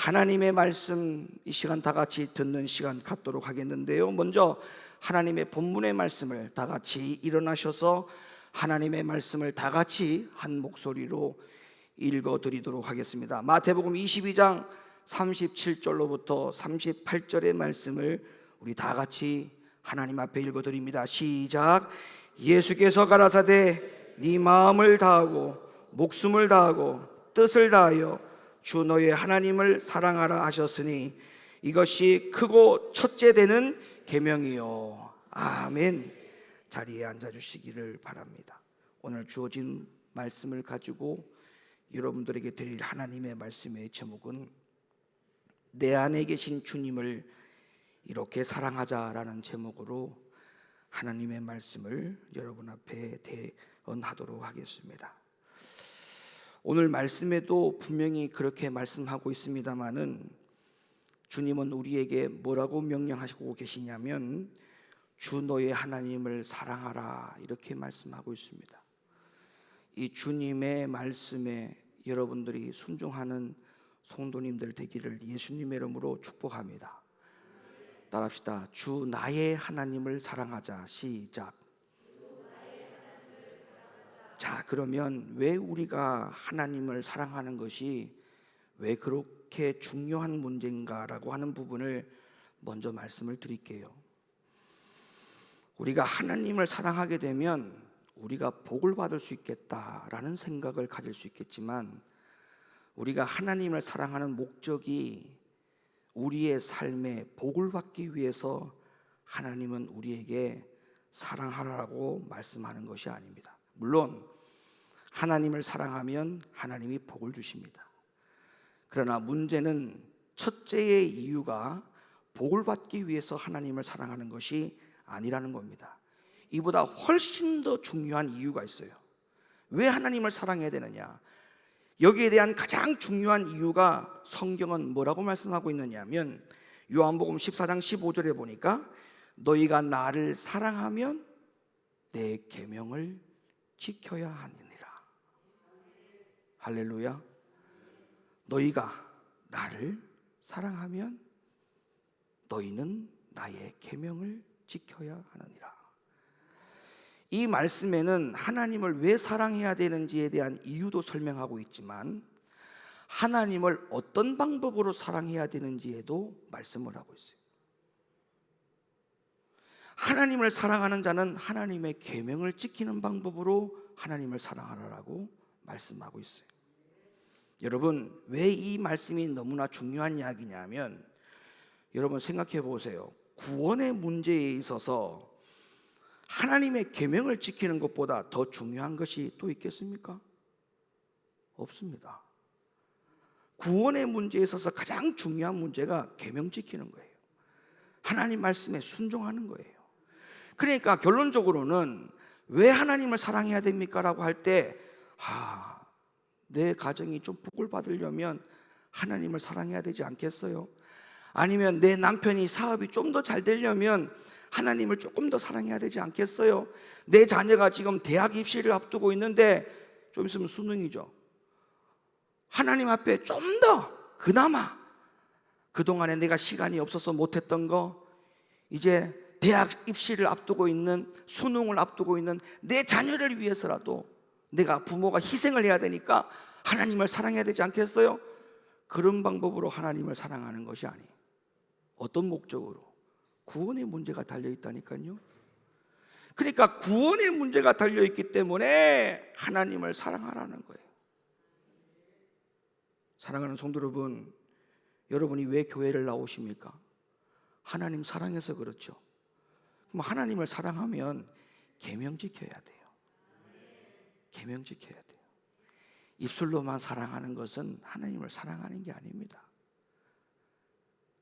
하나님의 말씀 이 시간 다 같이 듣는 시간 갖도록 하겠는데요. 먼저 하나님의 본문의 말씀을 다 같이 일어나셔서 하나님의 말씀을 다 같이 한 목소리로 읽어드리도록 하겠습니다. 마태복음 22장 37절로부터 38절의 말씀을 우리 다 같이 하나님 앞에 읽어드립니다. 시작. 예수께서 가라사대 네 마음을 다하고 목숨을 다하고 뜻을 다하여 주 너의 하나님을 사랑하라 하셨으니 이것이 크고 첫째 되는 계명이요. 아멘. 자리에 앉아주시기를 바랍니다. 오늘 주어진 말씀을 가지고 여러분들에게 드릴 하나님의 말씀의 제목은 내 안에 계신 주님을 이렇게 사랑하자라는 제목으로 하나님의 말씀을 여러분 앞에 대언하도록 하겠습니다. 오늘 말씀에도 분명히 그렇게 말씀하고 있습니다마는 주님은 우리에게 뭐라고 명령하시고 계시냐면 주 너의 하나님을 사랑하라 이렇게 말씀하고 있습니다. 이 주님의 말씀에 여러분들이 순종하는 성도님들 되기를 예수님의 이름으로 축복합니다. 따라합시다. 주 나의 하나님을 사랑하자. 시작. 자, 그러면 왜 우리가 하나님을 사랑하는 것이 왜 그렇게 중요한 문제인가라고 하는 부분을 먼저 말씀을 드릴게요. 우리가 하나님을 사랑하게 되면 우리가 복을 받을 수 있겠다라는 생각을 가질 수 있겠지만 우리가 하나님을 사랑하는 목적이 우리의 삶에 복을 받기 위해서 하나님은 우리에게 사랑하라고 말씀하는 것이 아닙니다. 물론 하나님을 사랑하면 하나님이 복을 주십니다. 그러나 문제는 첫째의 이유가 복을 받기 위해서 하나님을 사랑하는 것이 아니라는 겁니다. 이보다 훨씬 더 중요한 이유가 있어요. 왜 하나님을 사랑해야 되느냐? 여기에 대한 가장 중요한 이유가 성경은 뭐라고 말씀하고 있느냐면 요한복음 14장 15절에 보니까 너희가 나를 사랑하면 내 계명을 지켜야 하느니라. 할렐루야. 너희가 나를 사랑하면 너희는 나의 계명을 지켜야 하느니라. 이 말씀에는 하나님을 왜 사랑해야 되는지에 대한 이유도 설명하고 있지만 하나님을 어떤 방법으로 사랑해야 되는지에도 말씀을 하고 있어요. 하나님을 사랑하는 자는 하나님의 계명을 지키는 방법으로 하나님을 사랑하라고 말씀하고 있어요. 여러분, 왜 이 말씀이 너무나 중요한 이야기냐면 여러분 생각해 보세요. 구원의 문제에 있어서 하나님의 계명을 지키는 것보다 더 중요한 것이 또 있겠습니까? 없습니다. 구원의 문제에 있어서 가장 중요한 문제가 계명 지키는 거예요. 하나님 말씀에 순종하는 거예요. 그러니까 결론적으로는 왜 하나님을 사랑해야 됩니까? 라고 할 때 내 가정이 좀 복을 받으려면 하나님을 사랑해야 되지 않겠어요? 아니면 내 남편이 사업이 좀 더 잘 되려면 하나님을 조금 더 사랑해야 되지 않겠어요? 내 자녀가 지금 대학 입시를 앞두고 있는데 좀 있으면 수능이죠. 하나님 앞에 좀 더 그나마 그동안에 내가 시간이 없어서 못했던 거 이제 대학 입시를 앞두고 있는 수능을 앞두고 있는 내 자녀를 위해서라도 내가 부모가 희생을 해야 되니까 하나님을 사랑해야 되지 않겠어요? 그런 방법으로 하나님을 사랑하는 것이 아니에요. 어떤 목적으로? 구원의 문제가 달려있다니까요. 그러니까 구원의 문제가 달려있기 때문에 하나님을 사랑하라는 거예요. 사랑하는 성도 여러분, 여러분이 왜 교회를 나오십니까? 하나님 사랑해서 그렇죠. 그럼 하나님을 사랑하면 계명 지켜야 돼요. 계명 지켜야 돼요. 입술로만 사랑하는 것은 하나님을 사랑하는 게 아닙니다.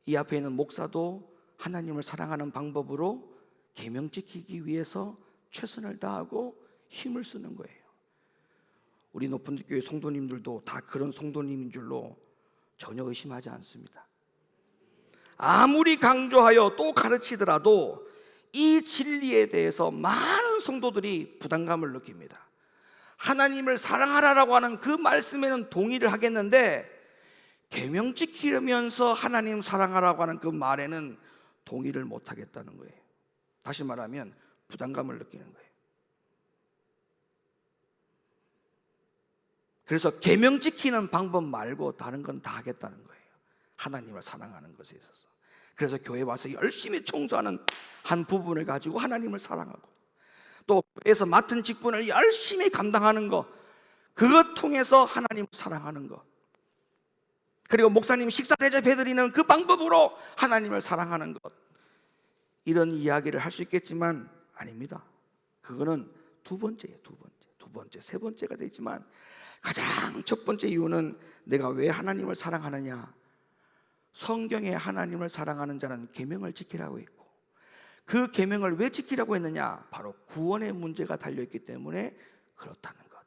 이 앞에 있는 목사도 하나님을 사랑하는 방법으로 계명 지키기 위해서 최선을 다하고 힘을 쓰는 거예요. 우리 높은 교회 성도님들도 다 그런 성도님인 줄로 전혀 의심하지 않습니다. 아무리 강조하여 또 가르치더라도 이 진리에 대해서 많은 성도들이 부담감을 느낍니다. 하나님을 사랑하라라고 하는 그 말씀에는 동의를 하겠는데 계명 지키면서 하나님 사랑하라고 하는 그 말에는 동의를 못 하겠다는 거예요. 다시 말하면 부담감을 느끼는 거예요. 그래서 계명 지키는 방법 말고 다른 건 다 하겠다는 거예요. 하나님을 사랑하는 것에 있어서. 그래서 교회 와서 열심히 청소하는 한 부분을 가지고 하나님을 사랑하고, 또 교회에서 맡은 직분을 열심히 감당하는 것, 그것 통해서 하나님을 사랑하는 것, 그리고 목사님 식사 대접해드리는 그 방법으로 하나님을 사랑하는 것, 이런 이야기를 할 수 있겠지만 아닙니다. 그거는 두 번째예요. 두 번째, 세 번째가 되지만 가장 첫 번째 이유는 내가 왜 하나님을 사랑하느냐, 성경에 하나님을 사랑하는 자는 계명을 지키라고 했고, 그 계명을 왜 지키라고 했느냐, 바로 구원의 문제가 달려있기 때문에 그렇다는 것.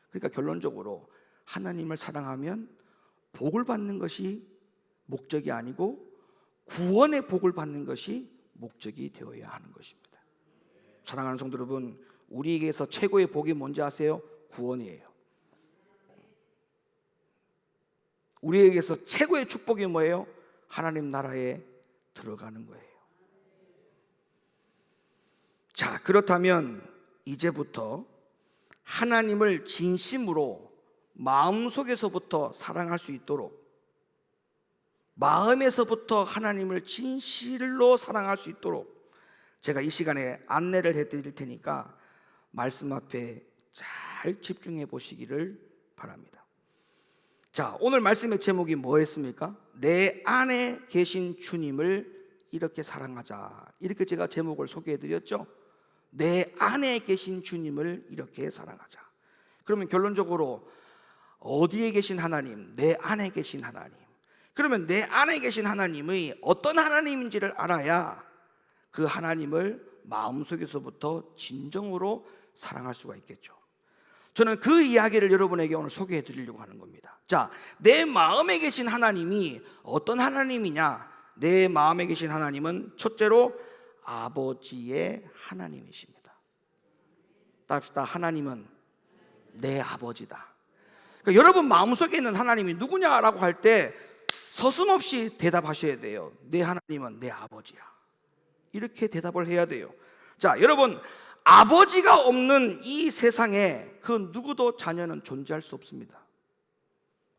그러니까 결론적으로 하나님을 사랑하면 복을 받는 것이 목적이 아니고 구원의 복을 받는 것이 목적이 되어야 하는 것입니다. 사랑하는 성도 여러분, 우리에게서 최고의 복이 뭔지 아세요? 구원이에요. 우리에게서 최고의 축복이 뭐예요? 하나님 나라에 들어가는 거예요. 자, 그렇다면 이제부터 하나님을 진심으로 마음속에서부터 사랑할 수 있도록, 마음에서부터 하나님을 진실로 사랑할 수 있도록 제가 이 시간에 안내를 해드릴 테니까 말씀 앞에 잘 집중해 보시기를 바랍니다. 자, 오늘 말씀의 제목이 뭐였습니까? 내 안에 계신 주님을 이렇게 사랑하자, 이렇게 제가 제목을 소개해 드렸죠. 내 안에 계신 주님을 이렇게 사랑하자. 그러면 결론적으로 어디에 계신 하나님? 내 안에 계신 하나님. 그러면 내 안에 계신 하나님의 어떤 하나님인지를 알아야 그 하나님을 마음속에서부터 진정으로 사랑할 수가 있겠죠. 저는 그 이야기를 여러분에게 오늘 소개해 드리려고 하는 겁니다. 자, 내 마음에 계신 하나님이 어떤 하나님이냐? 내 마음에 계신 하나님은 첫째로 아버지의 하나님이십니다. 따라합시다. 하나님은 내 아버지다. 그러니까 여러분 마음속에 있는 하나님이 누구냐라고 할 때 서슴없이 대답하셔야 돼요. 내 하나님은 내 아버지야. 이렇게 대답을 해야 돼요. 자, 여러분, 아버지가 없는 이 세상에 그 누구도 자녀는 존재할 수 없습니다.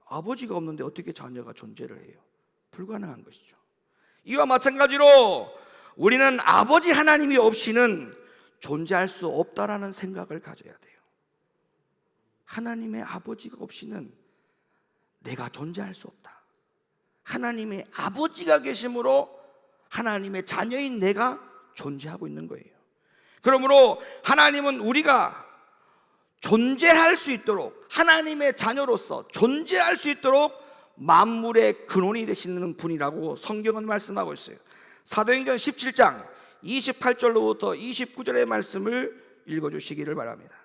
아버지가 없는데 어떻게 자녀가 존재를 해요? 불가능한 것이죠. 이와 마찬가지로 우리는 아버지 하나님이 없이는 존재할 수 없다라는 생각을 가져야 돼요. 하나님의 아버지가 없이는 내가 존재할 수 없다. 하나님의 아버지가 계심으로 하나님의 자녀인 내가 존재하고 있는 거예요. 그러므로 하나님은 우리가 존재할 수 있도록, 하나님의 자녀로서 존재할 수 있도록 만물의 근원이 되시는 분이라고 성경은 말씀하고 있어요. 사도행전 17장 28절로부터 29절의 말씀을 읽어주시기를 바랍니다.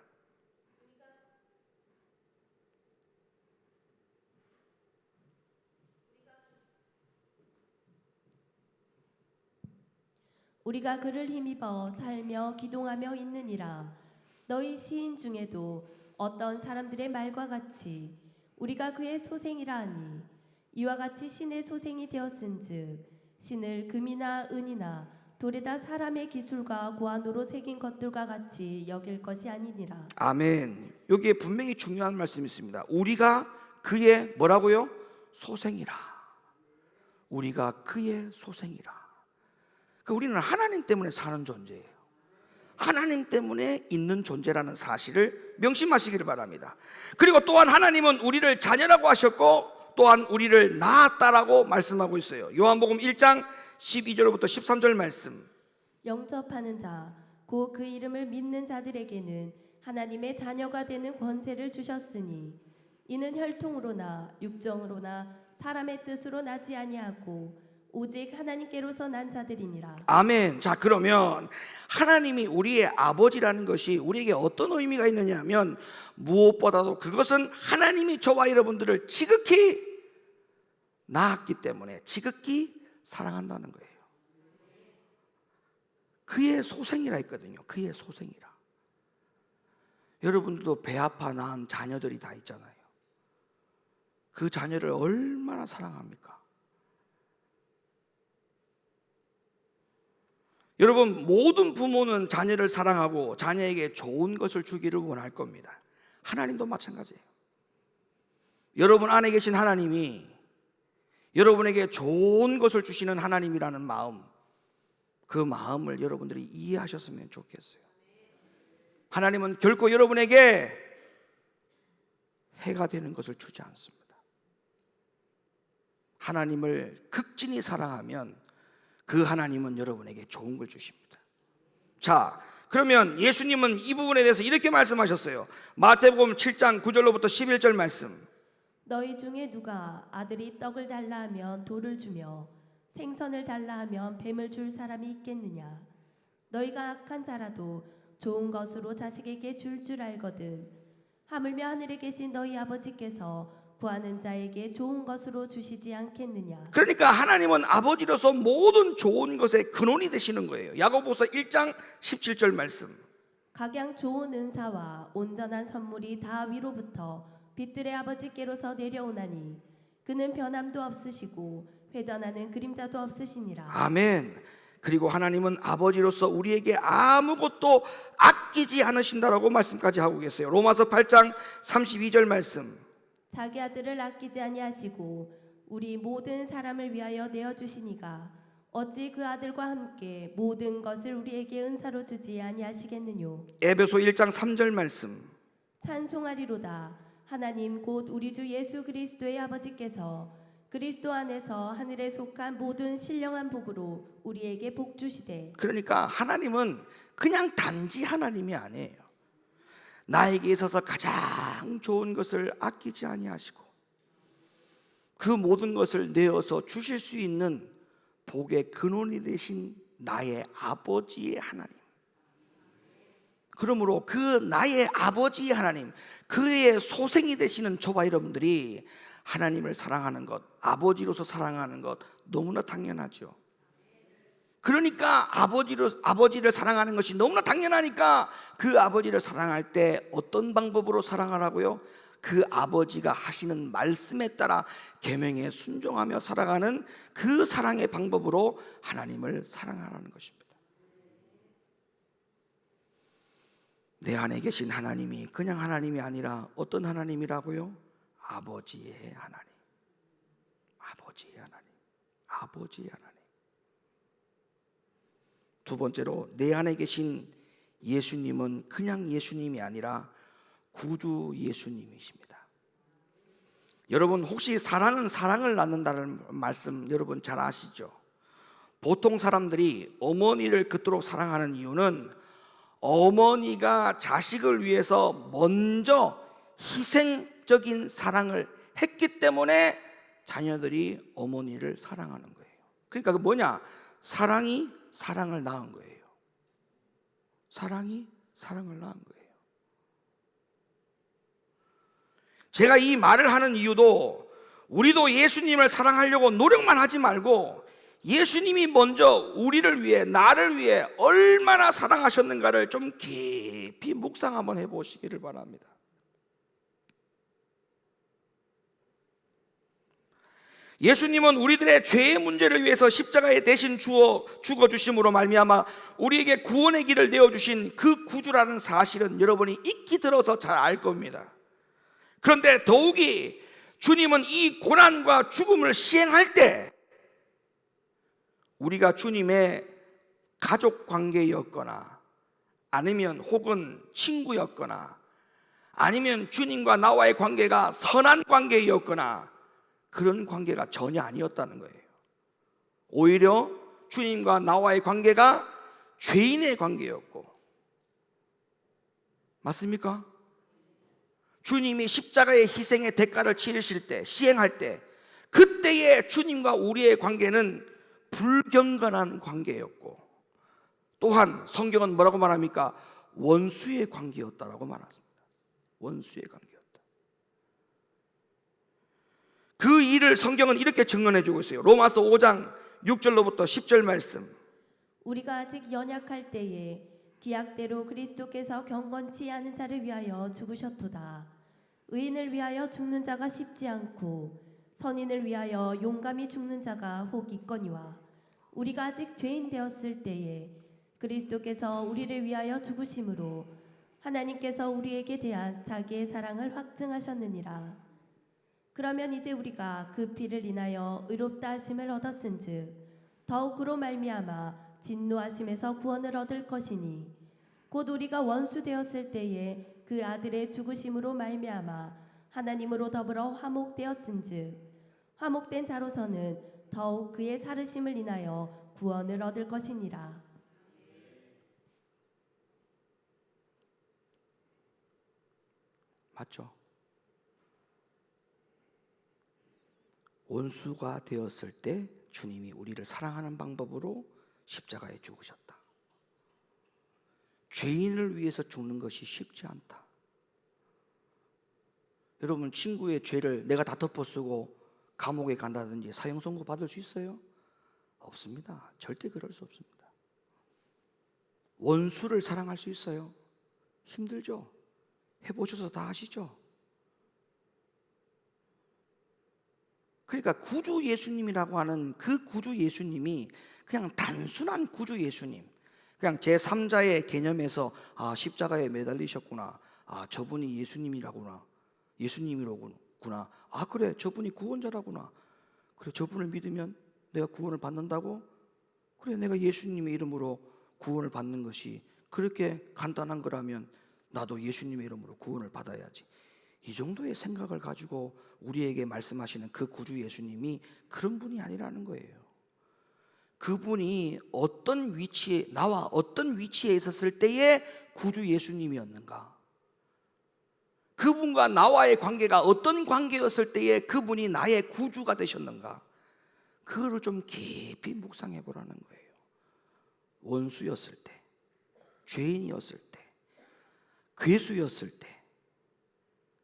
우리가 그를 힘입어 살며 기동하며 있느니라. 너희 시인 중에도 어떤 사람들의 말과 같이 우리가 그의 소생이라 하니, 이와 같이 신의 소생이 되었은즉 신을 금이나 은이나 돌에다 사람의 기술과 고안으로 새긴 것들과 같이 여길 것이 아니니라. 아멘. 여기에 분명히 중요한 말씀이 있습니다. 우리가 그의 뭐라고요? 소생이라. 우리가 그의 소생이라. 우리는 하나님 때문에 사는 존재예요. 하나님 때문에 있는 존재라는 사실을 명심하시기를 바랍니다. 그리고 또한 하나님은 우리를 자녀라고 하셨고, 또한 우리를 낳았다라고 말씀하고 있어요. 요한복음 1장 12절부터 13절 말씀. 영접하는 자, 곧 그 이름을 믿는 자들에게는 하나님의 자녀가 되는 권세를 주셨으니, 이는 혈통으로나 육정으로나 사람의 뜻으로 나지 아니하고 오직 하나님께로서 난 자들이니라. 아멘. 자, 그러면 하나님이 우리의 아버지라는 것이 우리에게 어떤 의미가 있느냐 하면, 무엇보다도 그것은 하나님이 저와 여러분들을 지극히 낳았기 때문에 지극히 사랑한다는 거예요. 그의 소생이라 했거든요. 그의 소생이라. 여러분들도 배 아파 낳은 자녀들이 다 있잖아요. 그 자녀를 얼마나 사랑합니까? 여러분, 모든 부모는 자녀를 사랑하고 자녀에게 좋은 것을 주기를 원할 겁니다. 하나님도 마찬가지예요. 여러분 안에 계신 하나님이 여러분에게 좋은 것을 주시는 하나님이라는 마음, 그 마음을 여러분들이 이해하셨으면 좋겠어요. 하나님은 결코 여러분에게 해가 되는 것을 주지 않습니다. 하나님을 극진히 사랑하면 그 하나님은 여러분에게 좋은 걸 주십니다. 자, 그러면 예수님은 이 부분에 대해서 이렇게 말씀하셨어요. 마태복음 7장 9절로부터 11절 말씀. 너희 중에 누가 아들이 떡을 달라 하면 돌을 주며 생선을 달라 하면 뱀을 줄 사람이 있겠느냐? 너희가 악한 자라도 좋은 것으로 자식에게 줄 알거든. 하물며 하늘에 계신 너희 아버지께서 구하는 자에게 좋은 것으로 주시지 않겠느냐? 그러니까 하나님은 아버지로서 모든 좋은 것의 근원이 되시는 거예요. 야고보서 1장 17절 말씀. 각양 좋은 은사와 온전한 선물이 다 위로부터 빛들의 아버지께로서 내려오나니 그는 변함도 없으시고 회전하는 그림자도 없으시니라. 아멘. 그리고 하나님은 아버지로서 우리에게 아무것도 아끼지 않으신다라고 말씀까지 하고 계세요. 로마서 8장 32절 말씀. 자기 아들을 아끼지 아니하시고 우리 모든 사람을 위하여 내어 주시니가 어찌 그 아들과 함께 모든 것을 우리에게 은사로 주지 아니하시겠느뇨? 에베소 1장 3절 말씀. 찬송하리로다. 하나님 곧 우리 주 예수 그리스도의 아버지께서 그리스도 안에서 하늘에 속한 모든 신령한 복으로 우리에게 복 주시되. 그러니까 하나님은 그냥 단지 하나님이 아니에요. 나에게 있어서 가장 좋은 것을 아끼지 아니하시고 그 모든 것을 내어서 주실 수 있는 복의 근원이 되신 나의 아버지의 하나님. 그러므로 그 나의 아버지의 하나님, 그의 소생이 되시는 저와 여러분들이 하나님을 사랑하는 것, 아버지로서 사랑하는 것 너무나 당연하죠. 그러니까 아버지를 사랑하는 것이 너무나 당연하니까 그 아버지를 사랑할 때 어떤 방법으로 사랑하라고요? 그 아버지가 하시는 말씀에 따라 계명에 순종하며 살아가는 그 사랑의 방법으로 하나님을 사랑하라는 것입니다. 내 안에 계신 하나님이 그냥 하나님이 아니라 어떤 하나님이라고요? 아버지의 하나님. 아버지의 하나님. 아버지의 하나님. 두 번째로 내 안에 계신 예수님은 그냥 예수님이 아니라 구주 예수님이십니다. 여러분 혹시 사랑은 사랑을 낳는다는 말씀 여러분 잘 아시죠? 보통 사람들이 어머니를 그토록 사랑하는 이유는 어머니가 자식을 위해서 먼저 희생적인 사랑을 했기 때문에 자녀들이 어머니를 사랑하는 거예요. 그러니까 그 뭐냐? 사랑이 사랑을 낳은 거예요. 사랑이 사랑을 낳은 거예요. 제가 이 말을 하는 이유도 우리도 예수님을 사랑하려고 노력만 하지 말고 예수님이 먼저 우리를 위해, 나를 위해 얼마나 사랑하셨는가를 좀 깊이 묵상 한번 해보시기를 바랍니다. 예수님은 우리들의 죄의 문제를 위해서 십자가에 대신 죽어주심으로 말미암아 우리에게 구원의 길을 내어주신 그 구주라는 사실은 여러분이 익히 들어서 잘 알 겁니다. 그런데 더욱이 주님은 이 고난과 죽음을 시행할 때 우리가 주님의 가족 관계였거나 아니면 혹은 친구였거나 아니면 주님과 나와의 관계가 선한 관계였거나 그런 관계가 전혀 아니었다는 거예요. 오히려 주님과 나와의 관계가 죄인의 관계였고, 맞습니까? 주님이 십자가의 희생의 대가를 치르실 때, 시행할 때, 그때의 주님과 우리의 관계는 불경건한 관계였고, 또한 성경은 뭐라고 말합니까? 원수의 관계였다라고 말합니다. 원수의 관계였다. 그 일을 성경은 이렇게 증언해주고 있어요. 로마서 5장 6절로부터 10절 말씀. 우리가 아직 연약할 때에 기약대로 그리스도께서 경건치 않은 자를 위하여 죽으셨도다. 의인을 위하여 죽는 자가 쉽지 않고 선인을 위하여 용감히 죽는 자가 혹 있거니와 우리가 아직 죄인 되었을 때에 그리스도께서 우리를 위하여 죽으심으로 하나님께서 우리에게 대한 자기의 사랑을 확증하셨느니라. 그러면 이제 우리가 그 피를 인하여 의롭다 하심을 얻었은즉 더욱 그로 말미암아 진노하심에서 구원을 얻을 것이니 곧 우리가 원수 되었을 때에 그 아들의 죽으심으로 말미암아 하나님으로 더불어 화목되었은즉 화목된 자로서는 더욱 그의 살으심을 인하여 구원을 얻을 것이니라. 맞죠? 원수가 되었을 때 주님이 우리를 사랑하는 방법으로 십자가에 죽으셨다. 죄인을 위해서 죽는 것이 쉽지 않다. 여러분, 친구의 죄를 내가 다 덮어쓰고 감옥에 간다든지 사형 선고 받을 수 있어요? 없습니다. 절대 그럴 수 없습니다. 원수를 사랑할 수 있어요? 힘들죠? 해보셔서 다 아시죠? 그러니까 구주 예수님이라고 하는 그 구주 예수님이 그냥 단순한 구주 예수님, 그냥 제3자의 개념에서 십자가에 매달리셨구나, 저분이 예수님이라구나, 예수님이로구나, 그래 저분이 구원자라구나, 그래 저분을 믿으면 내가 구원을 받는다고, 그래 내가 예수님의 이름으로 구원을 받는 것이 그렇게 간단한 거라면 나도 예수님의 이름으로 구원을 받아야지. 이 정도의 생각을 가지고 우리에게 말씀하시는 그 구주 예수님이 그런 분이 아니라는 거예요. 그분이 어떤 위치에, 나와 어떤 위치에 있었을 때의 구주 예수님이었는가, 그분과 나와의 관계가 어떤 관계였을 때에 그분이 나의 구주가 되셨는가, 그거를 좀 깊이 묵상해 보라는 거예요. 원수였을 때, 죄인이었을 때, 괴수였을 때,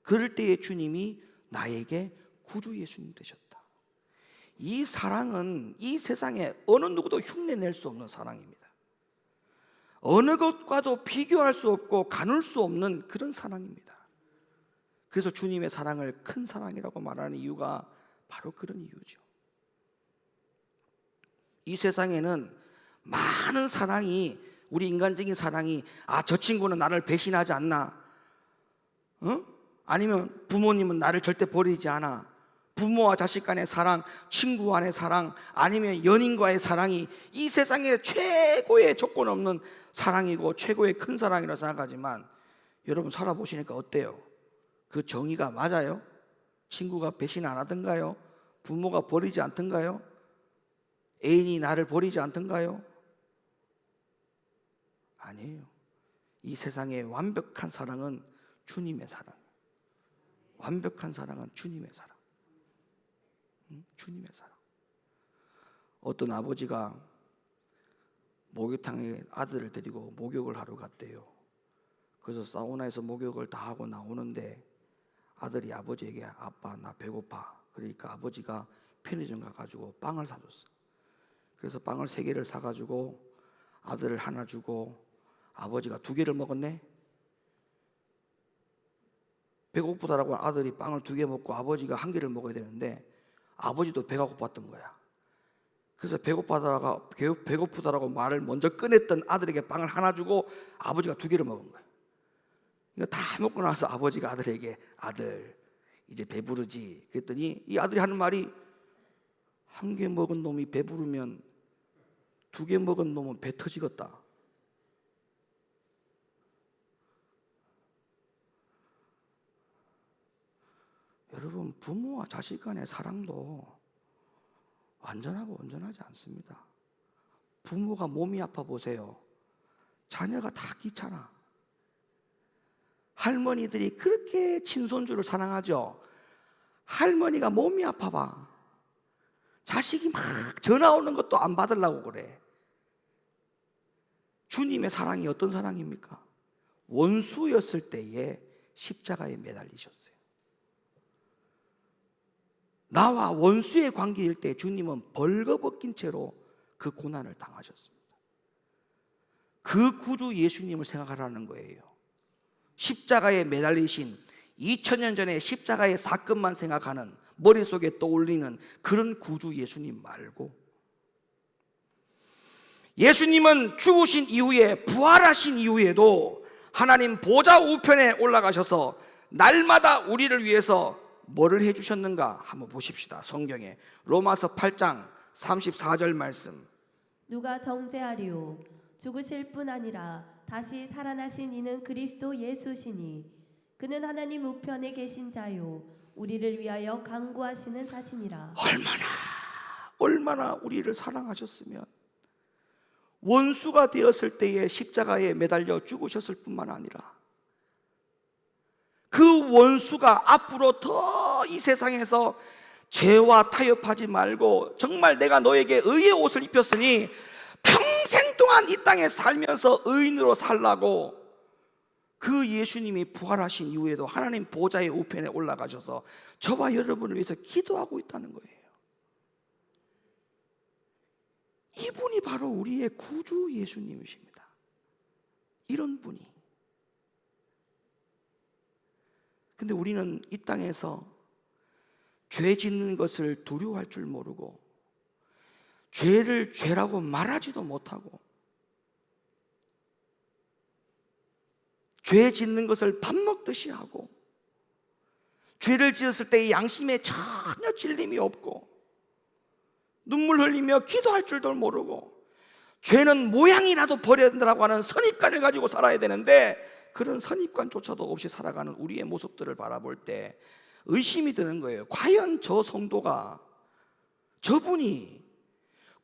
그럴 때에 주님이 나에게 구주 예수님 되셨다. 이 사랑은 이 세상에 어느 누구도 흉내낼 수 없는 사랑입니다. 어느 것과도 비교할 수 없고 가눌 수 없는 그런 사랑입니다. 그래서 주님의 사랑을 큰 사랑이라고 말하는 이유가 바로 그런 이유죠. 이 세상에는 많은 사랑이, 우리 인간적인 사랑이, 저 친구는 나를 배신하지 않나, 아니면 부모님은 나를 절대 버리지 않아, 부모와 자식 간의 사랑, 친구 간의 사랑, 아니면 연인과의 사랑이 이 세상에 최고의 조건 없는 사랑이고 최고의 큰 사랑이라고 생각하지만, 여러분 살아보시니까 어때요? 그 정의가 맞아요? 친구가 배신 안 하던가요? 부모가 버리지 않던가요? 애인이 나를 버리지 않던가요? 아니에요. 이 세상의 완벽한 사랑은 주님의 사랑. 완벽한 사랑은 주님의 사랑. 주님의 사랑. 어떤 아버지가 목욕탕에 아들을 데리고 목욕을 하러 갔대요. 그래서 사우나에서 목욕을 다 하고 나오는데 아들이 아버지에게 아빠 나 배고파. 그러니까 아버지가 편의점 가가지고 빵을 사줬어. 그래서 빵을 3개를 사가지고 아들을 하나 주고 아버지가 2개를 먹었네. 배고프다라고 아들이 빵을 2개 먹고 아버지가 1개를 먹어야 되는데 아버지도 배가 고팠던 거야. 그래서 배고프다라고 말을 먼저 꺼냈던 아들에게 빵을 하나 주고 아버지가 2개를 먹은 거야. 이거 다 먹고 나서 아버지가 아들에게 아들 이제 배부르지 그랬더니 이 아들이 하는 말이 1개 먹은 놈이 배부르면 2개 먹은 놈은 배 터지겠다. 여러분 부모와 자식 간의 사랑도 완전하고 온전하지 않습니다. 부모가 몸이 아파 보세요. 자녀가 다 귀찮아. 할머니들이 그렇게 친손주를 사랑하죠. 할머니가 몸이 아파봐. 자식이 막 전화 오는 것도 안 받으려고 그래. 주님의 사랑이 어떤 사랑입니까? 원수였을 때에 십자가에 매달리셨어요. 나와 원수의 관계일 때 주님은 벌거벗긴 채로 그 고난을 당하셨습니다. 그 구주 예수님을 생각하라는 거예요. 십자가에 매달리신 2000년 전에 십자가의 사건만 생각하는, 머릿속에 떠올리는 그런 구주 예수님 말고, 예수님은 죽으신 이후에, 부활하신 이후에도 하나님 보좌 우편에 올라가셔서 날마다 우리를 위해서 뭐를 해주셨는가 한번 보십시다. 성경에 로마서 8장 34절 말씀. 누가 정죄하리요? 죽으실 뿐 아니라 다시 살아나신 이는 그리스도 예수시니 그는 하나님 우편에 계신 자요 우리를 위하여 간구하시는 자시니라. 얼마나 우리를 사랑하셨으면 원수가 되었을 때에 십자가에 매달려 죽으셨을 뿐만 아니라 그 원수가 앞으로 더 이 세상에서 죄와 타협하지 말고 정말 내가 너에게 의의 옷을 입혔으니 평생 동안 이 땅에 살면서 의인으로 살라고, 그 예수님이 부활하신 이후에도 하나님 보좌의 우편에 올라가셔서 저와 여러분을 위해서 기도하고 있다는 거예요. 이분이 바로 우리의 구주 예수님이십니다. 이런 분이. 근데 우리는 이 땅에서 죄 짓는 것을 두려워할 줄 모르고 죄를 죄라고 말하지도 못하고 죄 짓는 것을 밥 먹듯이 하고 죄를 지었을 때 양심에 전혀 찔림이 없고 눈물 흘리며 기도할 줄도 모르고 죄는 모양이라도 버려야 된다고 하는 선입관을 가지고 살아야 되는데 그런 선입관조차도 없이 살아가는 우리의 모습들을 바라볼 때 의심이 드는 거예요. 과연 저 성도가, 저분이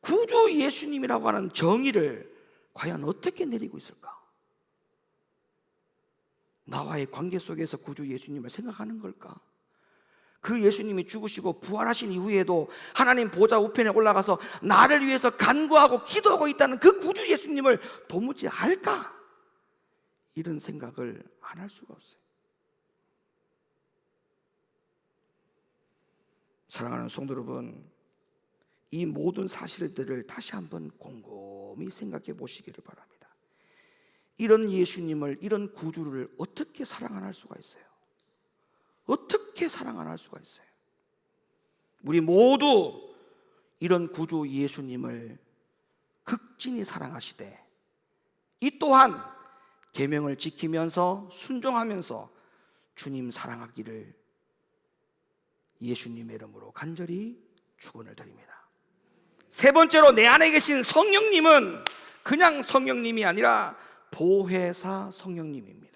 구주 예수님이라고 하는 정의를 과연 어떻게 내리고 있을까? 나와의 관계 속에서 구주 예수님을 생각하는 걸까? 그 예수님이 죽으시고 부활하신 이후에도 하나님 보좌 우편에 올라가서 나를 위해서 간구하고 기도하고 있다는 그 구주 예수님을 도무지 알까? 이런 생각을 안 할 수가 없어요. 사랑하는 성도 여러분, 이 모든 사실들을 다시 한번 곰곰이 생각해 보시기를 바랍니다. 이런 예수님을, 이런 구주를 어떻게 사랑 안 할 수가 있어요? 어떻게 사랑 안 할 수가 있어요? 우리 모두 이런 구주 예수님을 극진히 사랑하시되 이 또한 계명을 지키면서 순종하면서 주님 사랑하기를 예수님의 이름으로 간절히 축원을 드립니다. 세 번째로, 내 안에 계신 성령님은 그냥 성령님이 아니라 보혜사 성령님입니다.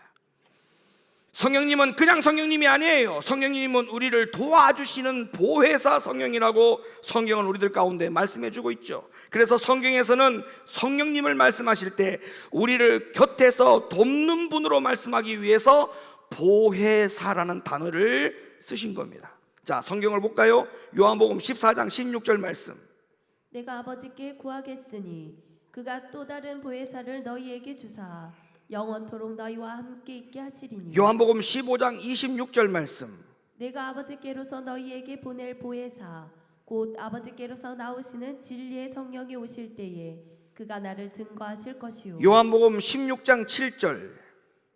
성령님은 그냥 성령님이 아니에요. 성령님은 우리를 도와주시는 보혜사 성령이라고 성경은 우리들 가운데 말씀해 주고 있죠. 그래서 성경에서는 성령님을 말씀하실 때 우리를 곁에서 돕는 분으로 말씀하기 위해서 보혜사라는 단어를 쓰신 겁니다. 자, 성경을 볼까요? 요한복음 14장 16절 말씀. 내가 아버지께 구하겠으니 그가 또 다른 보혜사를 너희에게 주사 영원토록 너희와 함께 있게 하시리니. 요한복음 15장 26절 말씀. 내가 아버지께로서 너희에게 보낼 보혜사 곧 아버지께로서 나오시는 진리의 성령이 오실 때에 그가 나를 증거하실 것이요. 요한복음 16장 7절.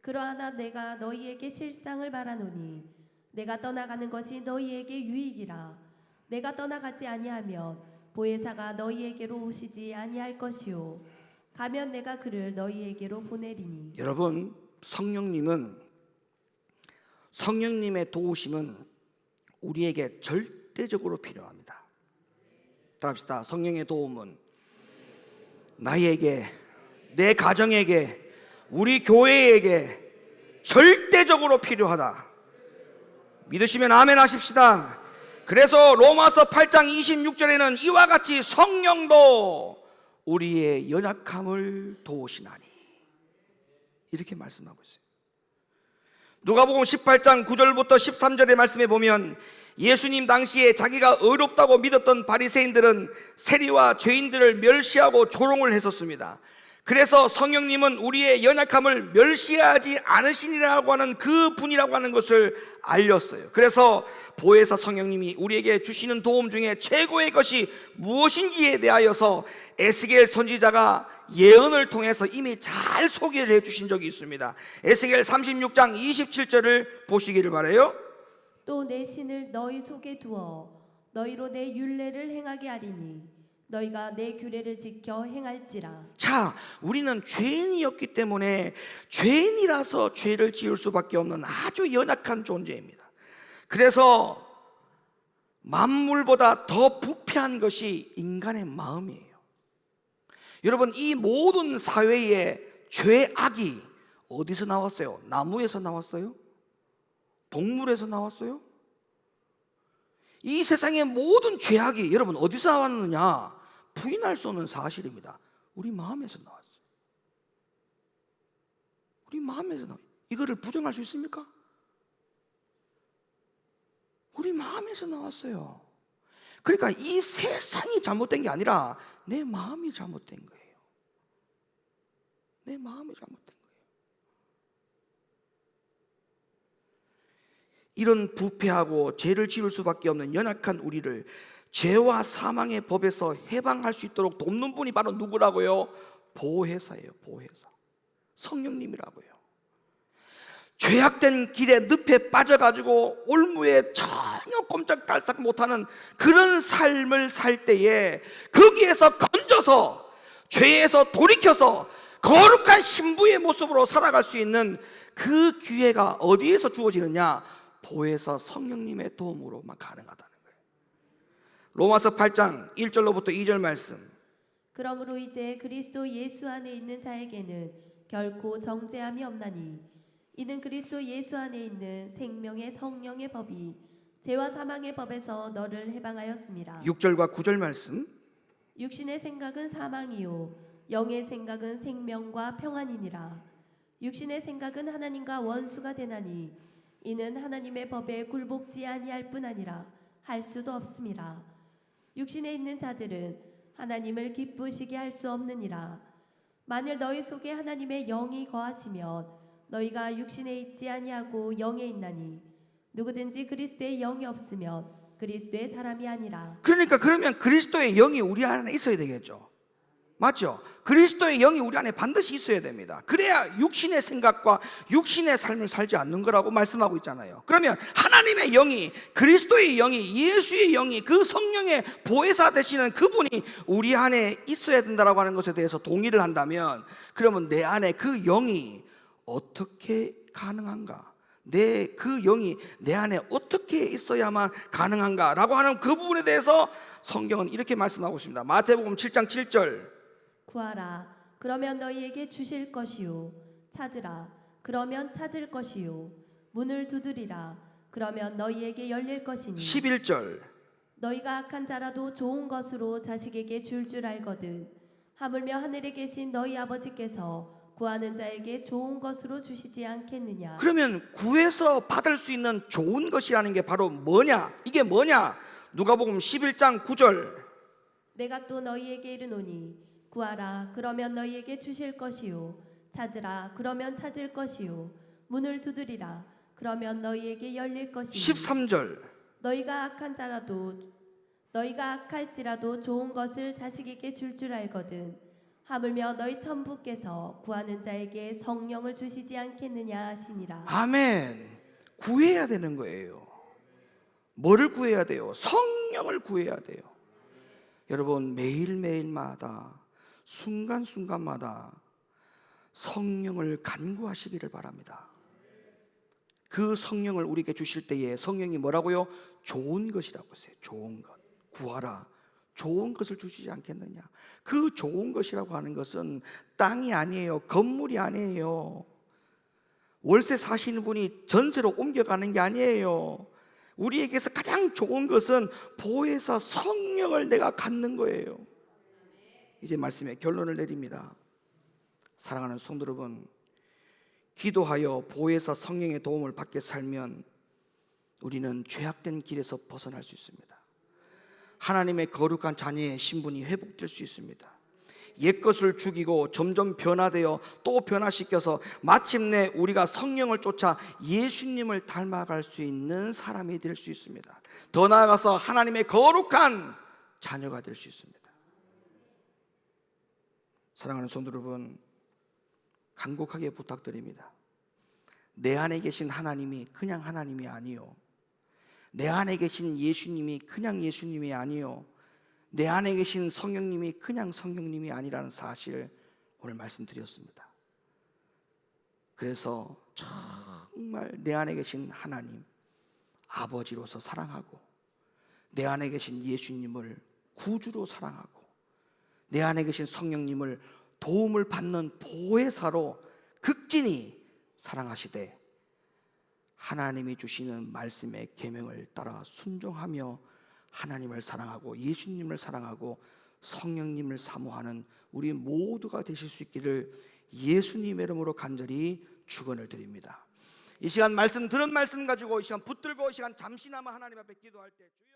그러하나 내가 너희에게 실상을 말하노니 내가 떠나가는 것이 너희에게 유익이라. 내가 떠나가지 아니하면 보혜사가 너희에게로 오시지 아니할 것이요 가면 내가 그를 너희에게로 보내리니. 여러분, 성령님의 도우심은 우리에게 절대적으로 필요합니다. 따라합시다. 성령의 도움은 나에게, 내 가정에게, 우리 교회에게 절대적으로 필요하다. 믿으시면 아멘 하십시다. 그래서 로마서 8장 26절에는 이와 같이 성령도 우리의 연약함을 도우시나니 이렇게 말씀하고 있어요. 누가복음 18장 9절부터 13절의 말씀에 보면 예수님 당시에 자기가 의롭다고 믿었던 바리새인들은 세리와 죄인들을 멸시하고 조롱을 했었습니다. 그래서 성령님은 우리의 연약함을 멸시하지 않으시니라고 하는 그 분이라고 하는 것을 알렸어요. 그래서 보혜사 성령님이 우리에게 주시는 도움 중에 최고의 것이 무엇인지에 대하여서 에스겔 선지자가 예언을 통해서 이미 잘 소개를 해주신 적이 있습니다. 에스겔 36장 27절을 보시기를 바라요. 또 내 신을 너희 속에 두어 너희로 내 율례를 행하게 하리니 너희가 내 규례를 지켜 행할지라. 자, 우리는 죄인이었기 때문에 죄인이라서 죄를 지을 수밖에 없는 아주 연약한 존재입니다. 그래서 만물보다 더 부패한 것이 인간의 마음이에요. 여러분, 이 모든 사회의 죄악이 어디서 나왔어요? 나무에서 나왔어요? 동물에서 나왔어요? 이 세상의 모든 죄악이 여러분 어디서 나왔느냐? 부인할 수 없는 사실입니다. 우리 마음에서 나왔어요. 우리 마음에서 나왔어요. 이거를 부정할 수 있습니까? 우리 마음에서 나왔어요. 그러니까 이 세상이 잘못된 게 아니라 내 마음이 잘못된 거예요. 내 마음이 잘못된 거예요. 이런 부패하고 죄를 지을 수밖에 없는 연약한 우리를 죄와 사망의 법에서 해방할 수 있도록 돕는 분이 바로 누구라고요? 보혜사예요. 보혜사. 성령님이라고요. 죄악된 길에 늪에 빠져가지고 올무에 전혀 꼼짝달싹 못하는 그런 삶을 살 때에 거기에서 건져서 죄에서 돌이켜서 거룩한 신부의 모습으로 살아갈 수 있는 그 기회가 어디에서 주어지느냐? 보혜사 성령님의 도움으로만 가능하다는 거예요. 로마서 8장 1절로부터 2절 말씀. 그러므로 이제 그리스도 예수 안에 있는 자에게는 결코 정죄함이 없나니 이는 그리스도 예수 안에 있는 생명의 성령의 법이 죄와 사망의 법에서 너를 해방하였습니다. 6절과 9절 말씀. 육신의 생각은 사망이요 영의 생각은 생명과 평안이니라. 육신의 생각은 하나님과 원수가 되나니 이는 하나님의 법에 굴복지 아니할 뿐 아니라 할 수도 없음이라. 육신에 있는 자들은 하나님을 기쁘시게 할 수 없느니라. 만일 너희 속에 하나님의 영이 거하시면 너희가 육신에 있지 아니하고 영에 있나니 누구든지 그리스도의 영이 없으면 그리스도의 사람이 아니라. 그러니까 그러면 그리스도의 영이 우리 안에 있어야 되겠죠. 맞죠? 그리스도의 영이 우리 안에 반드시 있어야 됩니다. 그래야 육신의 생각과 육신의 삶을 살지 않는 거라고 말씀하고 있잖아요. 그러면 하나님의 영이, 그리스도의 영이, 예수의 영이, 그 성령의 보혜사 되시는 그분이 우리 안에 있어야 된다라고 하는 것에 대해서 동의를 한다면, 그러면 내 안에 그 영이 어떻게 가능한가? 그 영이 내 안에 어떻게 있어야만 가능한가? 라고 하는 그 부분에 대해서 성경은 이렇게 말씀하고 있습니다. 마태복음 7장 7절. 구하라 그러면 너희에게 주실 것이요 찾으라 그러면 찾을 것이요 문을 두드리라 그러면 너희에게 열릴 것이니. 11절. 너희가 악한 자라도 좋은 것으로 자식에게 줄 알거든 하물며 하늘에 계신 너희 아버지께서 구하는 자에게 좋은 것으로 주시지 않겠느냐. 그러면 구해서 받을 수 있는 좋은 것이라는 게 바로 뭐냐? 이게 뭐냐? 누가복음 11장 9절. 내가 또 너희에게 이르노니 구하라 그러면 너희에게 주실 것이요 찾으라 그러면 찾을 것이요 문을 두드리라 그러면 너희에게 열릴 것이니. 13절. 너희가 악할지라도 좋은 것을 자식에게 줄 알거든 하물며 너희 천부께서 구하는 자에게 성령을 주시지 않겠느냐 하시니라. 아멘. 구해야 되는 거예요. 뭐를 구해야 돼요? 성령을 구해야 돼요. 여러분, 매일매일마다 순간순간마다 성령을 간구하시기를 바랍니다. 그 성령을 우리에게 주실 때에 성령이 뭐라고요? 좋은 것이라고 했어요. 좋은 것. 구하라. 좋은 것을 주시지 않겠느냐. 그 좋은 것이라고 하는 것은 땅이 아니에요. 건물이 아니에요. 월세 사시는 분이 전세로 옮겨가는 게 아니에요. 우리에게서 가장 좋은 것은 보혜사 성령을 내가 갖는 거예요. 이제 말씀의 결론을 내립니다. 사랑하는 성도 여러분, 기도하여 보혜사 성령의 도움을 받게 살면 우리는 죄악된 길에서 벗어날 수 있습니다. 하나님의 거룩한 자녀의 신분이 회복될 수 있습니다. 옛것을 죽이고 점점 변화되어 또 변화시켜서 마침내 우리가 성령을 쫓아 예수님을 닮아갈 수 있는 사람이 될 수 있습니다. 더 나아가서 하나님의 거룩한 자녀가 될 수 있습니다. 사랑하는 성도 여러분, 간곡하게 부탁드립니다. 내 안에 계신 하나님이 그냥 하나님이 아니요, 내 안에 계신 예수님이 그냥 예수님이 아니요, 내 안에 계신 성령님이 그냥 성령님이 아니라는 사실을 오늘 말씀드렸습니다. 그래서 정말 내 안에 계신 하나님 아버지로서 사랑하고, 내 안에 계신 예수님을 구주로 사랑하고, 내 안에 계신 성령님을 도움을 받는 보혜사로 극진히 사랑하시되, 하나님이 주시는 말씀의 계명을 따라 순종하며 하나님을 사랑하고 예수님을 사랑하고 성령님을 사모하는 우리 모두가 되실 수 있기를 예수님의 이름으로 간절히 축원을 드립니다. 이 시간 말씀 들은 말씀 가지고 이 시간 붙들고 이 시간 잠시나마 하나님 앞에 기도할 때 주여